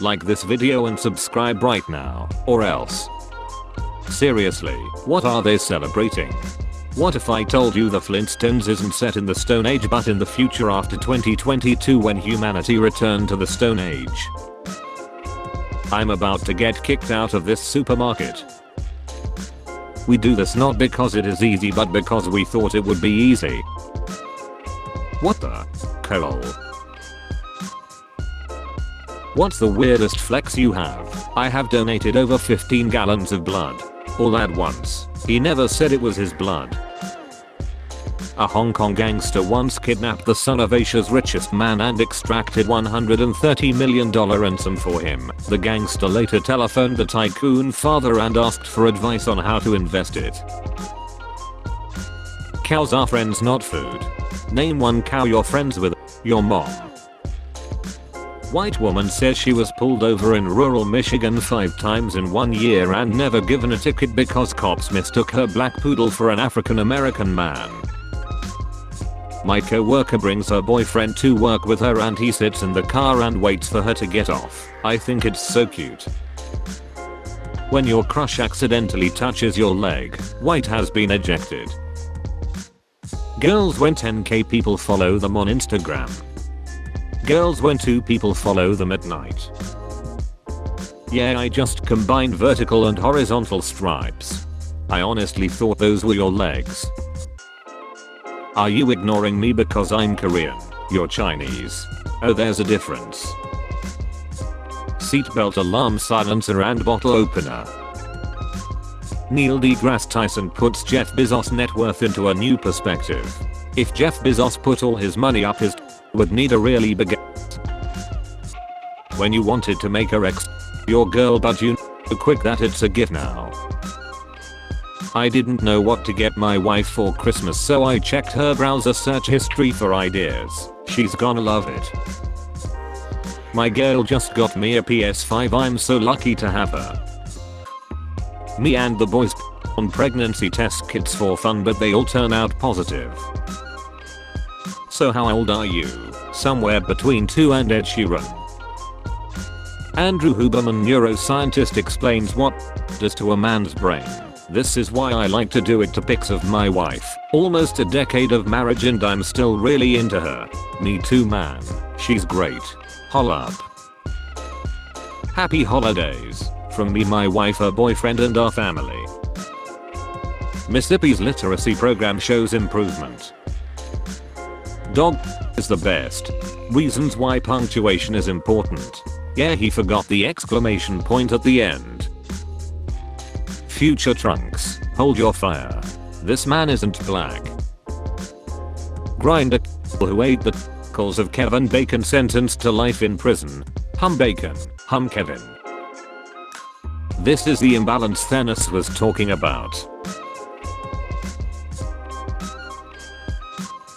Like this video and subscribe right now, or else. Seriously, what are they celebrating? What if I told you the Flintstones isn't set in the Stone Age but in the future after 2022 when humanity returned to the Stone Age? I'm about to get kicked out of this supermarket. We do this not because it is easy but because we thought it would be easy. What the? Cole. What's the weirdest flex you have? I have donated over 15 gallons of blood. All at once. He never said it was his blood. A Hong Kong gangster once kidnapped the son of Asia's richest man and extracted $130 million ransom for him. The gangster later telephoned the tycoon father and asked for advice on how to invest it. Cows are friends, not food. Name one cow you're friends with. Your mom. White woman says she was pulled over in rural Michigan 5 times in 1 year and never given a ticket because cops mistook her black poodle for an African American man. My co-worker brings her boyfriend to work with her and he sits in the car and waits for her to get off. I think it's so cute. When your crush accidentally touches your leg, white has been ejected. Girls when 10k people follow them on Instagram. Girls when 2 people follow them at night. Yeah, I just combined vertical and horizontal stripes. I honestly thought those were your legs. Are you ignoring me because I'm Korean? You're Chinese. Oh, there's a difference. Seatbelt alarm silencer and bottle opener. Neil deGrasse Tyson puts Jeff Bezos' net worth into a new perspective. If Jeff Bezos put all his money up his would need a really big when you wanted to make her ex your girl but you know quick that it's a gift now. I didn't know what to get my wife for Christmas so I checked her browser search history for ideas. She's gonna love it. My girl just got me a PS5, I'm so lucky to have her. Me and the boys on pregnancy test kits for fun but they all turn out positive. So how old are you? Somewhere between 2 and Ed Sheeran. Andrew Huberman, neuroscientist, explains what does to a man's brain. This is why I like to do it to pics of my wife. Almost a decade of marriage and I'm still really into her. Me too, man. She's great. Hol'Up. Happy holidays. From me, my wife, her boyfriend and our family. Mississippi's literacy program shows improvement. Dog is the best. Reasons why punctuation is important. Yeah, he forgot the exclamation point at the end. Future Trunks, hold your fire. This man isn't black. Grinder who ate the calls of Kevin Bacon sentenced to life in prison. Hum Bacon, hum Kevin. This is the imbalance Thanos was talking about.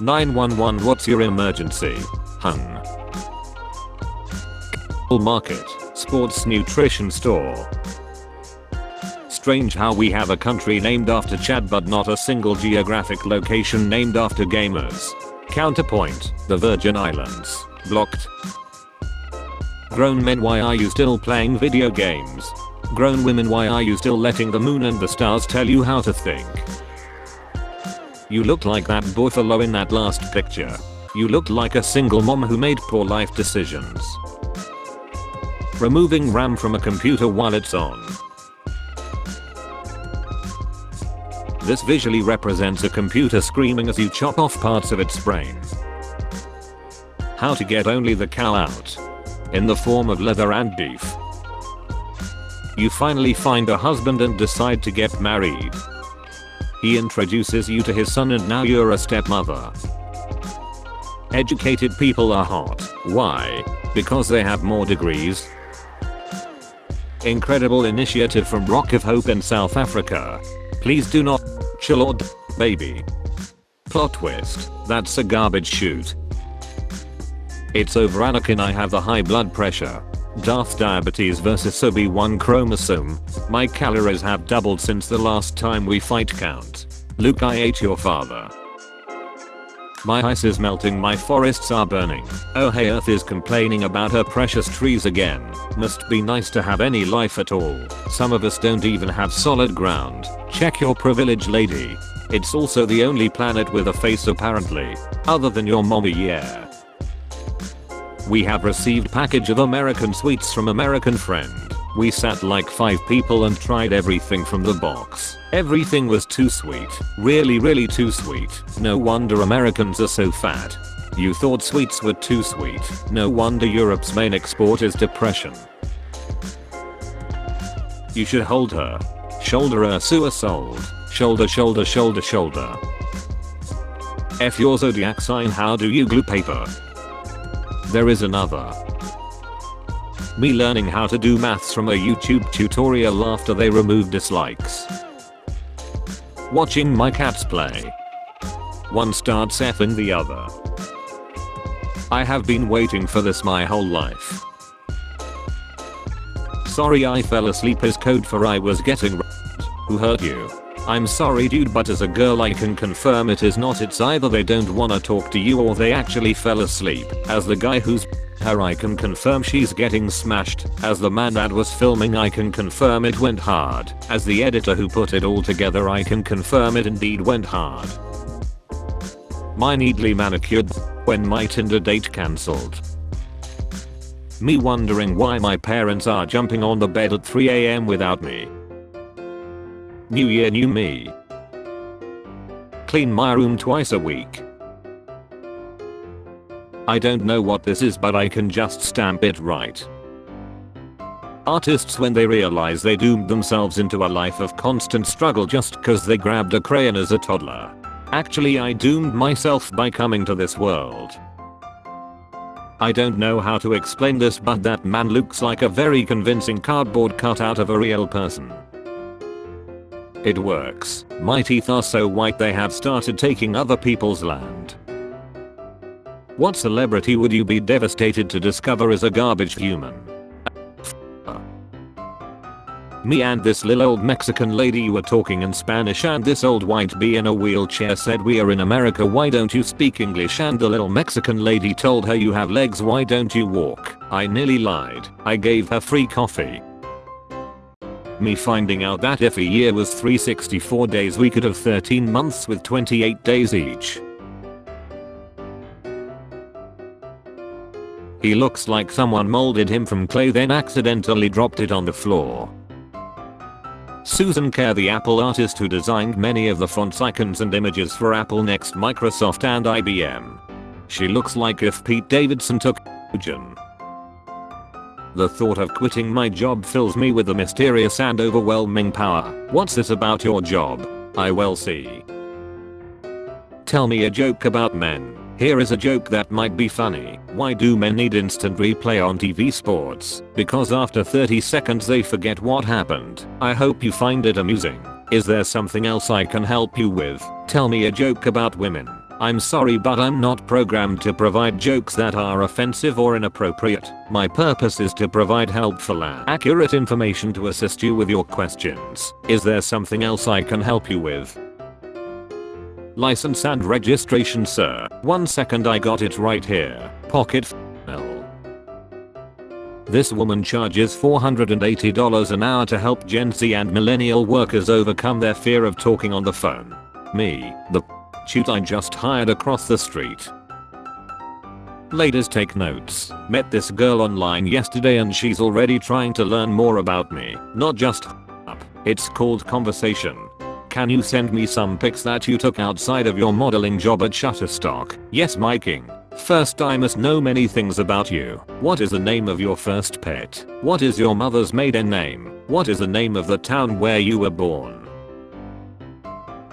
911, what's your emergency? Hun. Market, sports nutrition store. Strange how we have a country named after Chad but not a single geographic location named after gamers. Counterpoint, the Virgin Islands. Blocked. Grown men, why are you still playing video games? Grown women, why are you still letting the moon and the stars tell you how to think? You look like that buffalo in that last picture. You look like a single mom who made poor life decisions. Removing RAM from a computer while it's on. This visually represents a computer screaming as you chop off parts of its brain. How to get only the cow out. In the form of leather and beef. You finally find a husband and decide to get married. He introduces you to his son and now you're a stepmother. Educated people are hot. Why? Because they have more degrees. Incredible initiative from Rock of Hope in South Africa. Please do not chill or baby. Plot twist, that's a garbage chute. It's over, Anakin, I have the high blood pressure. Darth diabetes versus Obi-Wan chromosome. My calories have doubled since the last time we fight count. Luke, I ate your father. My ice is melting, my forests are burning. Oh hey, Earth is complaining about her precious trees again. Must be nice to have any life at all. Some of us don't even have solid ground. Check your privilege, lady. It's also the only planet with a face apparently. Other than your mommy, yeah. We have received package of American sweets from American friend. We sat like 5 people and tried everything from the box. Everything was too sweet. Really too sweet. No wonder Americans are so fat. You thought sweets were too sweet. No wonder Europe's main export is depression. You should hold her. Shoulder her suicide. Shoulder. F your zodiac sign, how do you glue paper? There is another. Me learning how to do maths from a YouTube tutorial after they removed dislikes. Watching my cats play. One starts effing the other. I have been waiting for this my whole life. Sorry I fell asleep is code for I was getting r***ed. Who hurt you? I'm sorry dude, but as a girl I can confirm it is not. It's either they don't wanna talk to you or they actually fell asleep. As the guy who's her I can confirm she's getting smashed. As the man that was filming I can confirm it went hard. As the editor who put it all together I can confirm it indeed went hard. My neatly manicured when my Tinder date cancelled. Me wondering why my parents are jumping on the bed at 3 AM without me. New year, new me. Clean my room twice a week. I don't know what this is, but I can just stamp it right. Artists when they realize they doomed themselves into a life of constant struggle just cause they grabbed a crayon as a toddler. Actually I doomed myself by coming to this world. I don't know how to explain this, but that man looks like a very convincing cardboard cutout of a real person. It works. My teeth are so white they have started taking other people's land. What celebrity would you be devastated to discover is a garbage human? Me and this little old Mexican lady were talking in Spanish and this old white bee in a wheelchair said, we are in America, why don't you speak English? And the little Mexican lady told her, you have legs, why don't you walk? I nearly lied. I gave her free coffee. Me finding out that if a year was 364 days we could have 13 months with 28 days each. He looks like someone molded him from clay then accidentally dropped it on the floor. Susan Kerr, the Apple artist who designed many of the fonts, icons and images for Apple, Next, Microsoft and IBM. She looks like if Pete Davidson took oxygen. The thought of quitting my job fills me with a mysterious and overwhelming power. What's this about your job? I will see. Tell me a joke about men. Here is a joke that might be funny. Why do men need instant replay on TV sports? Because after 30 seconds they forget what happened. I hope you find it amusing. Is there something else I can help you with? Tell me a joke about women. I'm sorry, but I'm not programmed to provide jokes that are offensive or inappropriate. My purpose is to provide helpful and accurate information to assist you with your questions. Is there something else I can help you with? License and registration, sir. 1 second, I got it right here. Pocket L. This woman charges $480 an hour to help Gen Z and millennial workers overcome their fear of talking on the phone. Me, the shoot I just hired across the street. Ladies, take notes. Met this girl online yesterday and she's already trying to learn more about me. Not just up. It's called conversation. Can you send me some pics that you took outside of your modeling job at Shutterstock? Yes, my king. First, I must know many things about you. What is the name of your first pet? What is your mother's maiden name? What is the name of the town where you were born?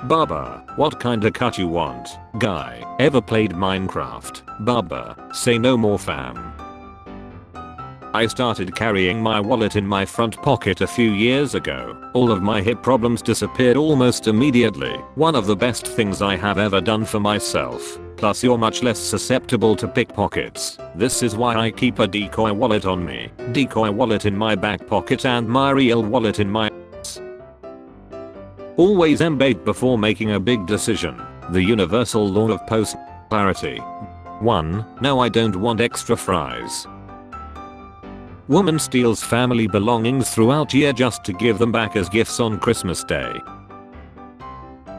Baba, what kinda cut you want? Guy, ever played Minecraft? Baba, say no more fam. I started carrying my wallet in my front pocket a few years ago. All of my hip problems disappeared almost immediately. One of the best things I have ever done for myself. Plus you're much less susceptible to pickpockets. This is why I keep a decoy wallet on me. Decoy wallet in my back pocket and my real wallet in my ass. Always embed before making a big decision. The universal law of post clarity. 1. No, I don't want extra fries. Woman steals family belongings throughout year just to give them back as gifts on Christmas Day.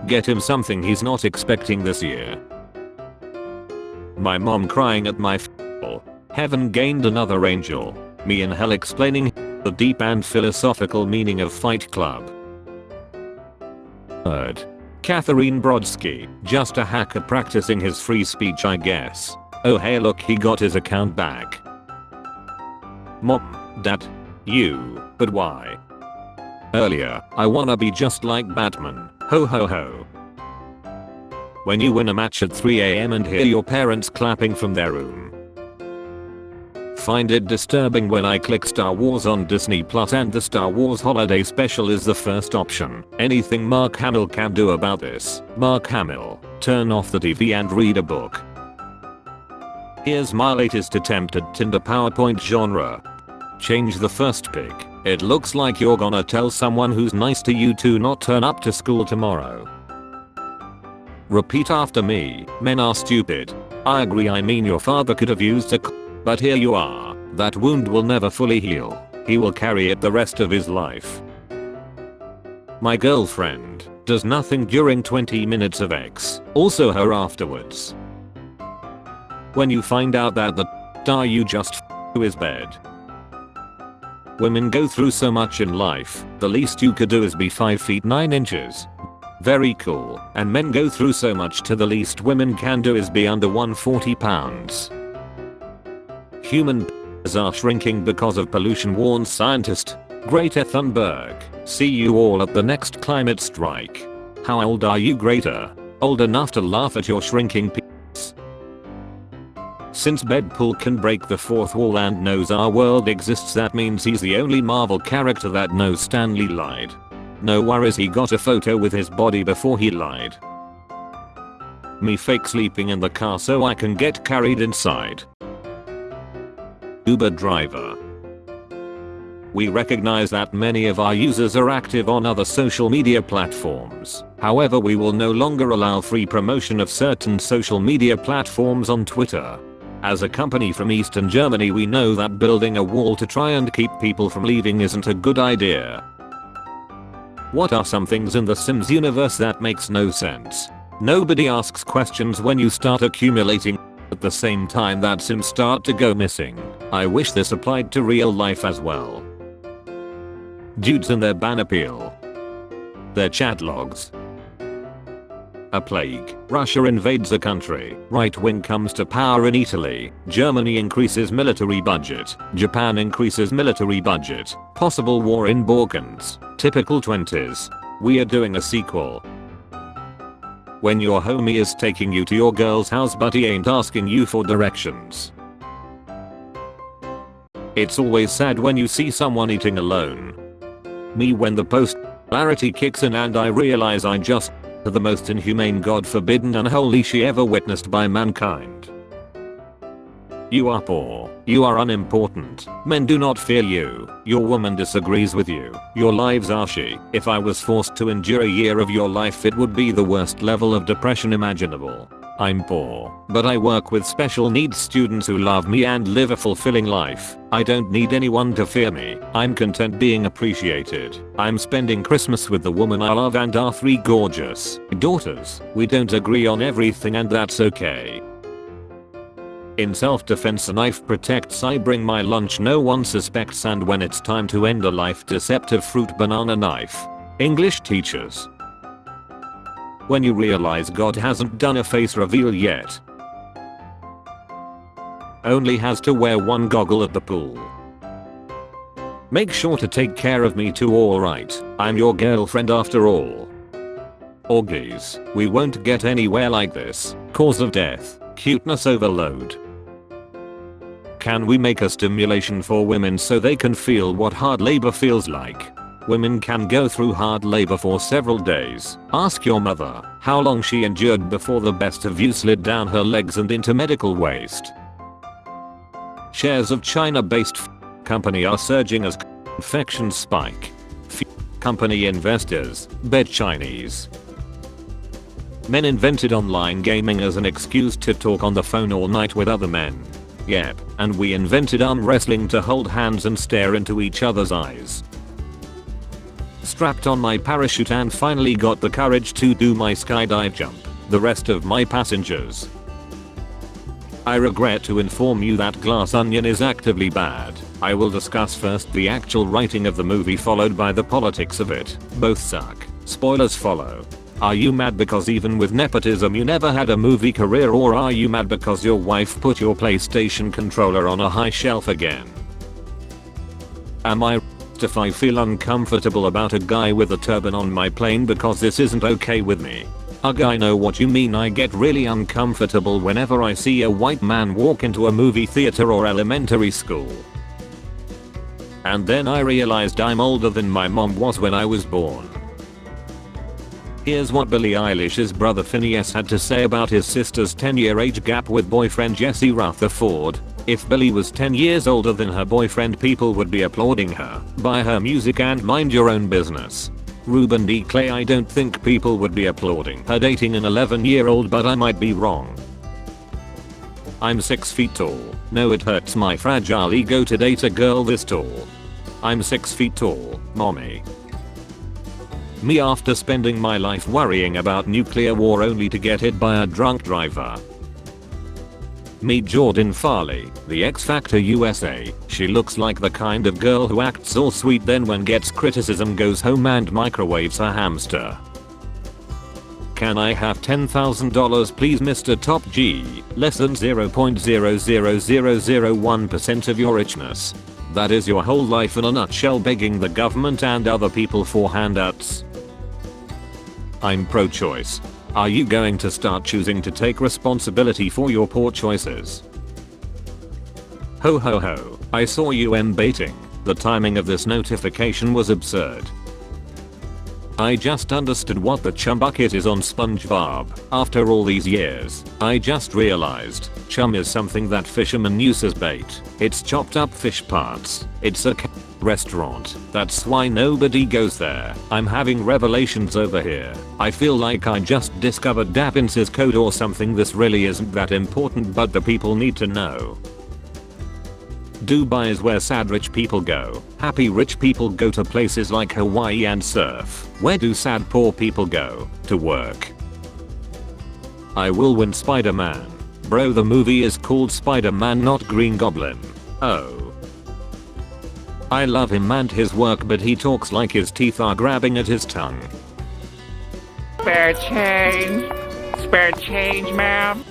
Get him something he's not expecting this year. My mom crying at my funeral. Heaven gained another angel. Me in hell explaining the deep and philosophical meaning of Fight Club. 3rd. Catherine Brodsky, just a hacker practicing his free speech I guess. Oh hey look, he got his account back. Mom, Dad, you, but why? Earlier, I wanna be just like Batman, ho ho ho. When you win a match at 3 AM and hear your parents clapping from their room. Find it disturbing when I click Star Wars on Disney Plus and the Star Wars Holiday Special is the first option. Anything Mark Hamill can do about this. Mark Hamill, turn off the TV and read a book. Here's my latest attempt at Tinder PowerPoint genre. Change the first pic. It looks like you're gonna tell someone who's nice to you to not turn up to school tomorrow. Repeat after me. Men are stupid. I agree, I mean your father could have used a but here you are. That wound will never fully heal. He will carry it the rest of his life. My girlfriend does nothing during 20 minutes of X. Also her afterwards. When you find out that the you just to his bed. Women go through so much in life, the least you could do is be 5 feet 9 inches. Very cool. And men go through so much to the least women can do is be under 140 pounds. Human are shrinking because of pollution, warns scientist Greta Thunberg. See you all at the next climate strike. How old are you, Greta? Old enough to laugh at your shrinking penis. Since Deadpool can break the fourth wall and knows our world exists, that means he's the only Marvel character that knows Stan Lee lied. No worries, he got a photo with his body before he lied. Me fake sleeping in the car so I can get carried inside. Uber driver. We recognize that many of our users are active on other social media platforms. However, we will no longer allow free promotion of certain social media platforms on Twitter. As a company from Eastern Germany, we know that building a wall to try and keep people from leaving isn't a good idea. What are some things in the Sims universe that makes no sense? Nobody asks questions when you start accumulating at the same time that Sims start to go missing. I wish this applied to real life as well. Dudes and their ban appeal. Their chat logs. A plague. Russia invades a country. Right wing comes to power in Italy. Germany increases military budget. Japan increases military budget. Possible war in Balkans. Typical 20s. We are doing a sequel. When your homie is taking you to your girl's house but he ain't asking you for directions. It's always sad when you see someone eating alone. Me when the post-clarity kicks in and I realize I just the most inhumane, God forbidden, unholy she ever witnessed by mankind. You are poor. You are unimportant. Men do not fear you. Your woman disagrees with you. Your lives are she. If I was forced to endure a year of your life, it would be the worst level of depression imaginable. I'm poor, but I work with special needs students who love me and live a fulfilling life. I don't need anyone to fear me. I'm content being appreciated. I'm spending Christmas with the woman I love and our 3 gorgeous daughters. We don't agree on everything and that's okay. In self-defense, a knife protects. I bring my lunch, no one suspects, and when it's time to end a life, deceptive fruit banana knife. English teachers. When you realize God hasn't done a face reveal yet. Only has to wear one goggle at the pool. Make sure to take care of me too, alright? I'm your girlfriend after all. Orgies. We won't get anywhere like this. Cause of death. Cuteness overload. Can we make a stimulation for women so they can feel what hard labor feels like? Women can go through hard labor for several days. Ask your mother how long she endured before the best of you slid down her legs and into medical waste. Shares of China-based company are surging as infections spike. Company investors bet Chinese. Men invented online gaming as an excuse to talk on the phone all night with other men. Yep, and we invented arm wrestling to hold hands and stare into each other's eyes. Strapped on my parachute and finally got the courage to do my skydive jump. The rest of my passengers. I regret to inform you that Glass Onion is actively bad. I will discuss first the actual writing of the movie followed by the politics of it. Both suck. Spoilers follow. Are you mad because even with nepotism you never had a movie career, or are you mad because your wife put your PlayStation controller on a high shelf again? Am I if I feel uncomfortable about a guy with a turban on my plane because this isn't okay with me? Ugh, I know what you mean. I get really uncomfortable whenever I see a white man walk into a movie theater or elementary school. And then I realized I'm older than my mom was when I was born. Here's what Billie Eilish's brother Phineas had to say about his sister's 10-year age gap with boyfriend Jesse Rutherford. If Billie was 10 years older than her boyfriend, people would be applauding her. Buy her music and mind your own business. Ruben D. Clay: I don't think people would be applauding her dating an 11-year-old, but I might be wrong. I'm 6 feet tall. No, it hurts my fragile ego to date a girl this tall. I'm 6 feet tall, mommy. Me after spending my life worrying about nuclear war only to get hit by a drunk driver. Meet Jordan Farley, the X Factor USA. She looks like the kind of girl who acts all sweet, then when gets criticism goes home and microwaves her hamster. Can I have $10,000 please, Mr. Top G? Less than 0.00001% of your richness. That is your whole life in a nutshell, begging the government and other people for handouts. I'm pro-choice. Are you going to start choosing to take responsibility for your poor choices? Ho ho ho, I saw you baiting. The timing of this notification was absurd. I just understood what the chum bucket is on SpongeBob. After all these years, I just realized chum is something that fishermen use as bait. It's chopped up fish parts. It's a restaurant. That's why nobody goes there. I'm having revelations over here. I feel like I just discovered Da Vinci's Code or something. This really isn't that important, but the people need to know. Dubai is where sad rich people go. Happy rich people go to places like Hawaii and surf. Where do sad poor people go? To work. I will win Spider-Man. Bro, the movie is called Spider-Man, not Green Goblin. Oh. I love him and his work, but he talks like his teeth are grabbing at his tongue. Spare change. Spare change, ma'am.